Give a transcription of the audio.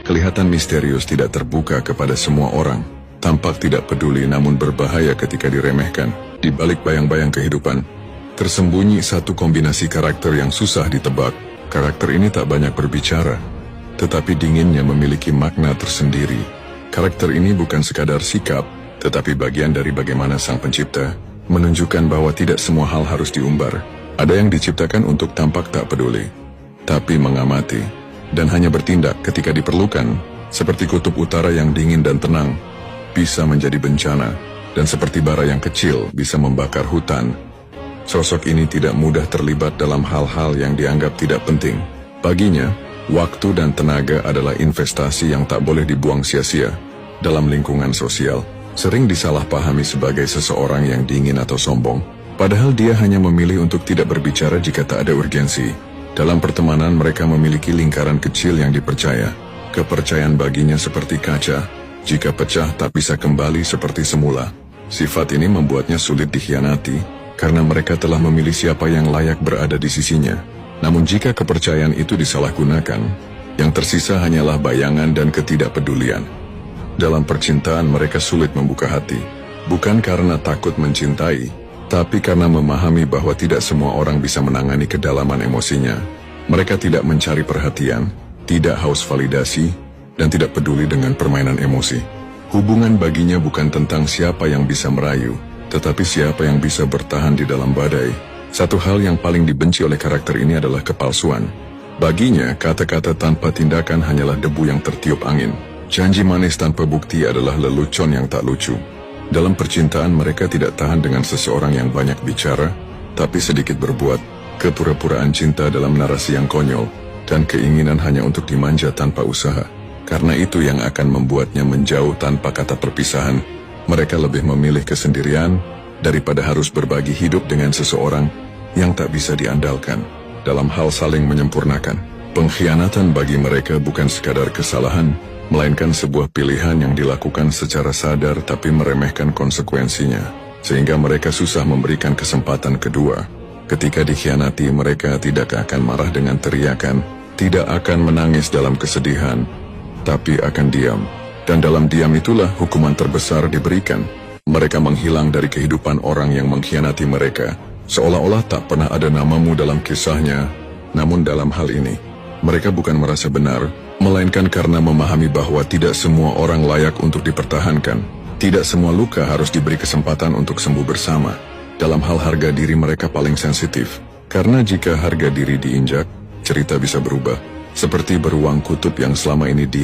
Kelihatan misterius, tidak terbuka kepada semua orang. Tampak tidak peduli namun berbahaya ketika diremehkan. Di balik bayang-bayang kehidupan, tersembunyi satu kombinasi karakter yang susah ditebak. Karakter ini tak banyak berbicara, tetapi dinginnya memiliki makna tersendiri. Karakter ini bukan sekadar sikap, tetapi bagian dari bagaimana Sang Pencipta menunjukkan bahwa tidak semua hal harus diumbar. Ada yang diciptakan untuk tampak tak peduli, tapi mengamati, dan hanya bertindak ketika diperlukan, seperti kutub utara yang dingin dan tenang, bisa menjadi bencana, dan seperti bara yang kecil bisa membakar hutan. Sosok ini tidak mudah terlibat dalam hal-hal yang dianggap tidak penting. Baginya, waktu dan tenaga adalah investasi yang tak boleh dibuang sia-sia. Dalam lingkungan sosial, sering disalahpahami sebagai seseorang yang dingin atau sombong, padahal dia hanya memilih untuk tidak berbicara jika tak ada urgensi. Dalam pertemanan, mereka memiliki lingkaran kecil yang dipercaya. Kepercayaan baginya seperti kaca, jika pecah tak bisa kembali seperti semula. Sifat ini membuatnya sulit dikhianati, karena mereka telah memilih siapa yang layak berada di sisinya. Namun jika kepercayaan itu disalahgunakan, yang tersisa hanyalah bayangan dan ketidakpedulian. Dalam percintaan mereka sulit membuka hati, bukan karena takut mencintai, tapi karena memahami bahwa tidak semua orang bisa menangani kedalaman emosinya. Mereka tidak mencari perhatian, tidak haus validasi, dan tidak peduli dengan permainan emosi. Hubungan baginya bukan tentang siapa yang bisa merayu, tetapi siapa yang bisa bertahan di dalam badai. Satu hal yang paling dibenci oleh karakter ini adalah kepalsuan. Baginya, kata-kata tanpa tindakan hanyalah debu yang tertiup angin. Janji manis tanpa bukti adalah lelucon yang tak lucu. Dalam percintaan, mereka tidak tahan dengan seseorang yang banyak bicara, tapi sedikit berbuat. Kepura-puraan cinta dalam narasi yang konyol, dan keinginan hanya untuk dimanja tanpa usaha. Karena itu yang akan membuatnya menjauh tanpa kata perpisahan. Mereka lebih memilih kesendirian daripada harus berbagi hidup dengan seseorang yang tak bisa diandalkan. Dalam hal saling menyempurnakan, pengkhianatan bagi mereka bukan sekadar kesalahan, melainkan sebuah pilihan yang dilakukan secara sadar tapi meremehkan konsekuensinya, sehingga mereka susah memberikan kesempatan kedua. Ketika dikhianati, mereka tidak akan marah dengan teriakan, tidak akan menangis dalam kesedihan, tapi akan diam. Dan dalam diam itulah hukuman terbesar diberikan. Mereka menghilang dari kehidupan orang yang mengkhianati mereka, seolah-olah tak pernah ada namamu dalam kisahnya. Namun dalam hal ini, mereka bukan merasa benar, melainkan karena memahami bahwa tidak semua orang layak untuk dipertahankan. Tidak semua luka harus diberi kesempatan untuk sembuh bersama. Dalam hal harga diri, mereka paling sensitif, karena jika harga diri diinjak, cerita bisa berubah. Seperti beruang kutub yang selama ini diam